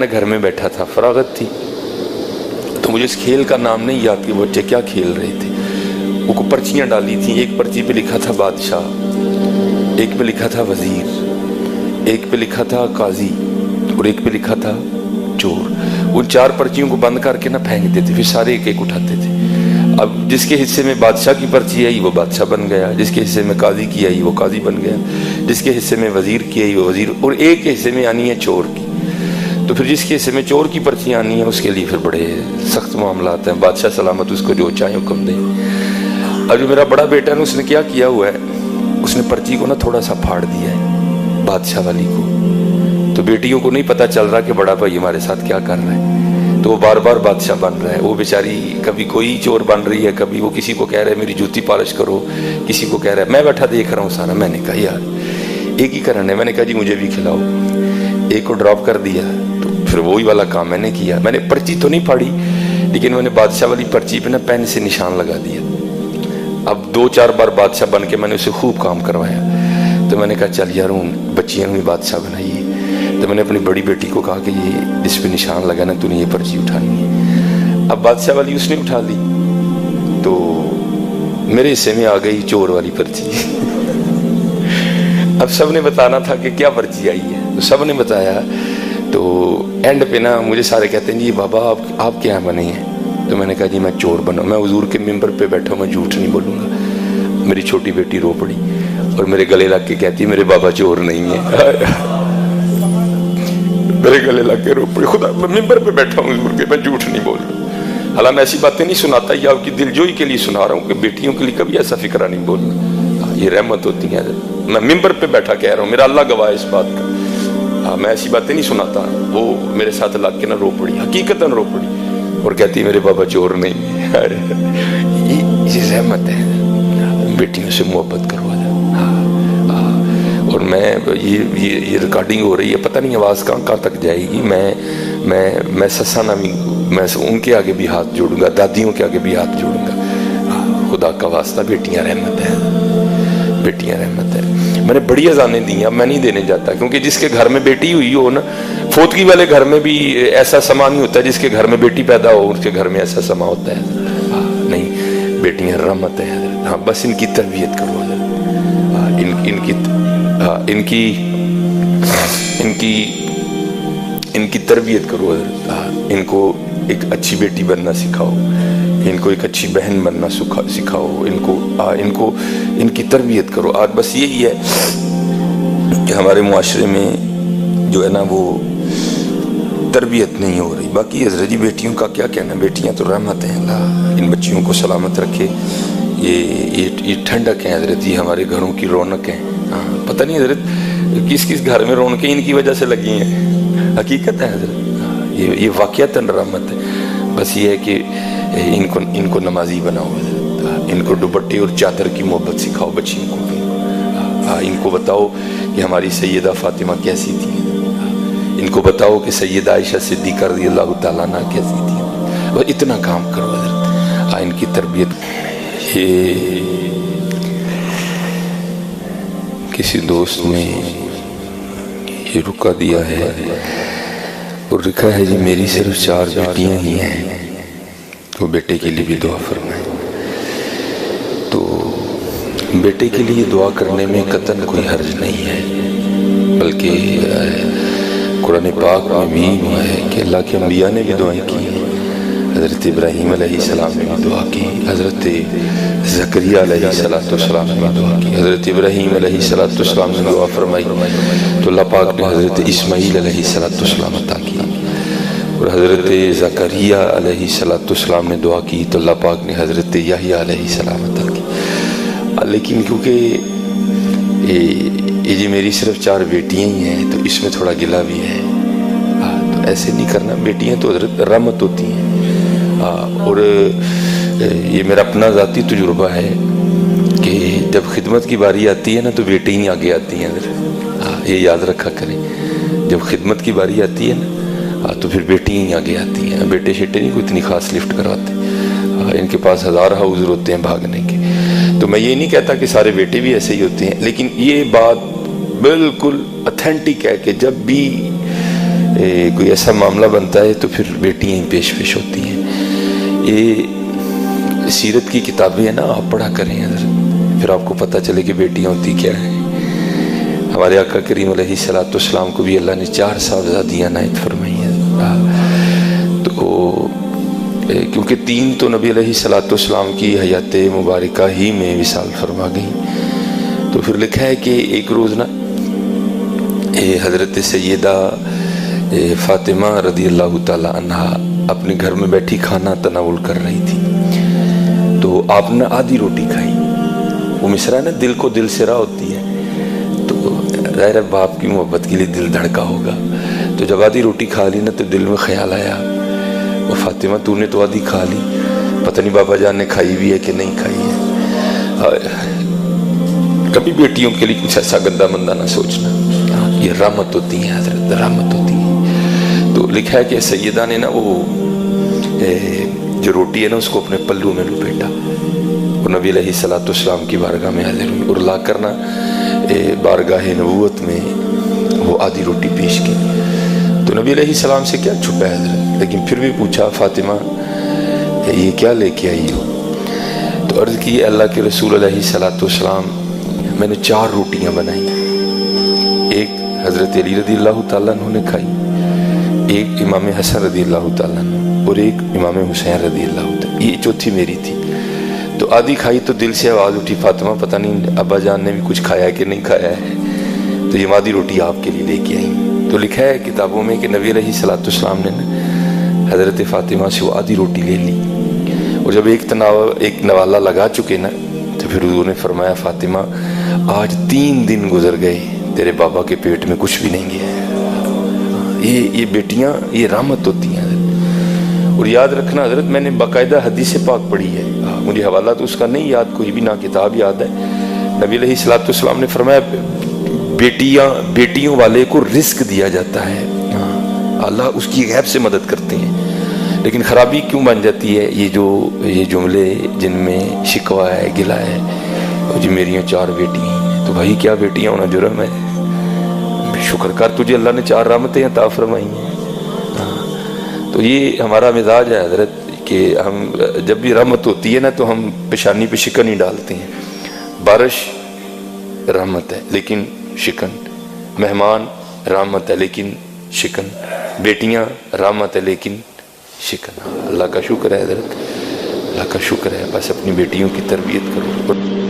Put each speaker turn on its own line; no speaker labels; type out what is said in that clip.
میں گھر میں بیٹھا تھا، فراغت تھی، تو مجھے اس کھیل کا نام نہیں یاد کہ بچے کیا کھیل رہے تھے. وہ کو پرچیاں ڈالی تھیں، ایک پرچی پہ لکھا تھا بادشاہ، ایک پہ لکھا تھا وزیر، ایک پہ لکھا تھا قاضی، اور ایک پہ لکھا تھا چور. ان 4 پرچیوں کو بند کر کے نہ پھینک دیتے، پھر سارے ایک ایک اٹھاتے تھے. اب جس کے حصے میں بادشاہ کی پرچی آئی وہ بادشاہ بن گیا، جس کے حصے میں قاضی کی آئی وہ قاضی بن گیا، جس کے حصے میں وزیر کی آئی وہ وزیر، اور ایک کے حصے میں آنی ہے چور کی. تو پھر جس کے حصے میں چور کی پرچی آنی ہے اس کے لیے پھر بڑے سخت معاملات ہیں. بادشاہ سلامت اس کو جو چاہے حکم دے. اور جو میرا بڑا بیٹا ہے اس نے کیا کیا ہوا ہے، اس نے پرچی کو نا تھوڑا سا پھاڑ دیا ہے بادشاہ والی کو. تو بیٹیوں کو نہیں پتا چل رہا کہ بڑا بھائی ہمارے ساتھ کیا کر رہا ہے، تو وہ بار بار بادشاہ بن رہا ہے. وہ بیچاری کبھی کوئی چور بن رہی ہے، کبھی وہ کسی کو کہہ رہا ہے میری جوتی پالش کرو، کسی کو کہہ رہا ہے. میں بیٹھا دیکھ رہا ہوں سارا. میں نے کہا یار ایک ہی کرنا ہے. میں نے کہا جی مجھے بھی کھلاؤ. ایک کو ڈراپ کر دیا، تو پھر وہی والا کام میں نے کیا. میں نے پرچی تو نہیں پھاڑی، لیکن میں نے بادشاہ والی پرچی پہ نا پین سے نشان لگا دیا. اب 2-4 بار بادشاہ بن کے میں نے اسے خوب کام کروایا. تو میں نے کہا چل یار ہوں بچیاں بھی بادشاہ بنائیے. تو میں نے اپنی بڑی بیٹی کو کہا کہ یہ اس پہ نشان لگا نا، تو نے یہ پرچی اٹھانی ہے. اب بادشاہ والی اس نے اٹھا لی، تو میرے حصے میں آ گئی چور والی پرچی. اب سب نے بتانا تھا کہ کیا پرچی آئی ہے، تو سب نے بتایا. تو اینڈ پہ نا مجھے سارے کہتے ہیں جی بابا آپ کیا بنے ہیں. تو میں نے کہا جی میں چور بنا. میں حضور کے ممبر پہ بیٹھا ہوں، میں جھوٹ نہیں بولوں گا. میری چھوٹی بیٹی رو پڑی اور میرے گلے لگ کے کہتی میرے بابا چور نہیں ہے. میرے گلے لگ کے رو پڑی. خدا میں ممبر پہ بیٹھا ہوں حضور کے، میں جھوٹ نہیں بول رہا. حالانکہ میں ایسی باتیں نہیں سناتا، یہ آپ کی دل جوئی کے لیے سنا رہا ہوں کہ بیٹیوں کے لیے کبھی ایسا فکرہ نہیں بولنا. یہ رحمت ہوتی ہے. میں ممبر پہ بیٹھا کہہ رہا ہوں، میرا اللہ گواہ اس بات کا. میں ایسی باتیں نہیں سناتا. وہ میرے ساتھ لگ کے نہ رو پڑی، حقیقتاً رو پڑی، اور کہتی میرے بابا چور نہیں ہے. یہ رحمت ہے. بیٹیوں سے محبت کرو. اور میں یہ ریکارڈنگ ہو رہی ہے، پتہ نہیں آواز کہاں تک جائے گی. میں سسانا بھی، میں ان کے آگے بھی ہاتھ جوڑوں گا، دادیوں کے آگے بھی ہاتھ جوڑوں گا. خدا کا واسطہ بیٹیاں رحمت ہے، بیٹیاں رحمت ہے. میں نے بڑی اذانیں دی ہیں، اب میں نہیں دینے جاتا، کیونکہ جس کے گھر میں بیٹی ہوئی ہو نا، فوتگی والے گھر میں بھی ایسا سما نہیں ہوتا. جس کے گھر میں بیٹی پیدا ہو اس کے گھر میں ایسا سما ہوتا ہے. نہیں، بیٹیاں رحمت ہے. ہاں بس ان کی تربیت کرو. ان کی تربیت کرو. ان کو ایک اچھی بیٹی بننا سکھاؤ، ان کو ایک اچھی بہن بننا سکھاؤ. ان کی تربیت کرو. آج بس یہی ہے کہ ہمارے معاشرے میں جو ہے نا وہ تربیت نہیں ہو رہی. باقی حضرت جی بیٹیوں کا کیا کہنا، بیٹیاں تو رحمت ہیں. اللہ ان بچیوں کو سلامت رکھے. یہ ٹھنڈک ہیں حضرت جی، ہمارے گھروں کی رونق ہیں. پتہ نہیں حضرت کس گھر میں رونقیں ان کی وجہ سے لگی ہیں. حقیقت ہے حضرت، یہ واقعتاً رحمت ہے. بس یہ ہے کہ ان کو نمازی بناؤ حضرت. ان کو دوپٹے اور چادر کی محبت سکھاؤ بچیوں کو. ان کو بتاؤ کہ ہماری سیدہ فاطمہ کیسی تھی. ان کو بتاؤ کہ سیدہ عائشہ صدیقہ رضی اللہ تعالیٰ عنہ کیسی تھی. بس اتنا کام کرو حضرت. ان کی تربیت. کسی دوست نے یہ رکا دیا ہے اور لکھا ہے جی میری صرف 4 بیٹیاں ہی ہیں، تو بیٹے کے لیے بھی دعا فرمائیں. تو بیٹے کے لیے دعا کرنے میں قطعاً کوئی حرج نہیں ہے، بلکہ قرآن پاک میں بھی ہوا ہے کہ اللہ کے انبیاء نے بھی دعائیں کی. حضرت ابراہیم علیہ السلام نے بھی دعا کی، حضرت زکریا علیہ السلام نے بھی دعا کی، حضرت ابراہیم علیہ السلام نے دعا فرمائی تو اللہ پاک نے حضرت اسماعیل علیہ السلام عطا کی، اور حضرت زکریا علیہ السلام نے دعا کی تو اللہ پاک نے حضرت یحییٰ علیہ السلام عطا کی. لیکن کیونکہ یہ جی میری صرف 4 بیٹیاں ہی ہیں تو اس میں تھوڑا گلہ بھی ہے. تو ایسے نہیں کرنا. بیٹیاں تو حضرت رحمت ہوتی ہیں. اور یہ میرا اپنا ذاتی تجربہ ہے کہ جب خدمت کی باری آتی ہے نا تو بیٹی ہی آگے آتی ہیں. یہ یاد رکھا کریں، جب خدمت کی باری آتی ہے نا تو پھر بیٹی ہی آگے آتی ہیں. بیٹے شیٹے نہیں کوئی اتنی خاص لفٹ کراتے. ان کے پاس ہزارہ عذر ہوتے ہیں بھاگنے کے. تو میں یہ نہیں کہتا کہ سارے بیٹے بھی ایسے ہی ہوتے ہیں، لیکن یہ بات بالکل اتھینٹک ہے کہ جب بھی کوئی ایسا معاملہ بنتا ہے تو پھر بیٹیاں ہی پیش ہوتی ہیں. یہ سیرت کی کتابیں ہیں نا، آپ پڑھا کریں حضرت، پھر آپ کو پتہ چلے کہ بیٹیاں ہوتی کیا ہیں. ہمارے آقا کریم علیہ الصلوۃ والسلام کو بھی اللہ نے 4 صاحبزادیاں عنایت فرمائی ہیں. تو کیونکہ 3 تو نبی علیہ الصلوۃ والسلام کی حیات مبارکہ ہی میں وصال فرما گئیں، تو پھر لکھا ہے کہ ایک روز نا حضرت سیدہ فاطمہ رضی اللہ تعالی عنہا اپنے گھر میں بیٹھی کھانا تناول کر رہی تھی. تو آپ نے آدھی روٹی کھائی. وہ مصرع نا دل کو دل سے راہ ہوتی ہے، تو ظاہر ہے باپ کی محبت کے لیے دل دھڑکا ہوگا. تو جب آدھی روٹی کھا لی نا تو دل میں خیال آیا، وہ فاطمہ تو نے تو آدھی کھا لی، پتہ نہیں بابا جان نے کھائی بھی ہے کہ نہیں کھائی ہے. کبھی بیٹیوں کے لیے کچھ ایسا گندا مندہ نہ سوچنا، یہ رحمت ہوتی ہیں حضرت، رحمت ہوتی ہیں. تو لکھا ہے کہ سیدہ نے نا وہ جو روٹی ہے نا اس کو اپنے پلو میں لپیٹا، وہ نبی علیہ الصلوۃ والسلام کی بارگاہ میں حاضر ہوئی اور لا کر نا بارگاہ نبوت میں وہ آدھی روٹی پیش کی. تو نبی علیہ السلام سے کیا چھپا ہے حضرت، لیکن پھر بھی پوچھا فاطمہ یہ کیا لے کے آئی ہو؟ تو عرض کی اللہ کے رسول علیہ الصلوۃ والسلام میں نے 4 روٹیاں بنائی، ایک حضرت علی رضی اللہ تعالیٰ عنہ نے کھائی، ایک امام حسن رضی اللہ تعالیٰ عنہ اور ایک امام حسین رضی اللہ تعالیٰ، یہ چوتھی میری تھی. تو آدھی کھائی تو دل سے آواز اٹھی فاطمہ پتہ نہیں ابا جان نے بھی کچھ کھایا کہ نہیں کھایا ہے، تو یہ آدھی روٹی آپ کے لیے لے کے آئیں. تو لکھا ہے کتابوں میں کہ نبی علیہ الصلوۃ والسلام نے حضرت فاطمہ سے وہ آدھی روٹی لے لی، اور جب ایک نوالہ لگا چکے نا تو پھر حضور نے فرمایا فاطمہ آج 3 دن گزر گئے تیرے بابا کے پیٹ میں کچھ بھی نہیں گیا. یہ بیٹیاں یہ رحمت ہوتی ہیں حضرت. اور یاد رکھنا حضرت، میں نے باقاعدہ حدیث پاک پڑھی ہے، مجھے حوالہ تو اس کا نہیں یاد کوئی بھی، نہ کتاب یاد ہے. نبی علیہ الصلوۃ والسلام نے فرمایا بیٹیوں والے کو رزق دیا جاتا ہے، اللہ اس کی غیب سے مدد کرتے ہیں. لیکن خرابی کیوں بن جاتی ہے؟ یہ جملے جن میں شکوہ ہے، گلہ ہے، جی میریاں 4 بیٹیاں ہیں. تو بھائی کیا بیٹیاں ہونا جرم ہے؟ شکر کر تجھے اللہ نے 4 رحمتیں عطا فرمائی ہیں. تو یہ ہمارا مزاج ہے حضرت کہ ہم جب بھی رحمت ہوتی ہے نا تو ہم پیشانی پہ شکن ہی ڈالتے ہیں. بارش رحمت ہے لیکن شکن، مہمان رحمت ہے لیکن شکن، بیٹیاں رحمت ہے لیکن شکن. اللہ کا شکر ہے حضرت، اللہ کا شکر ہے. بس اپنی بیٹیوں کی تربیت کرو.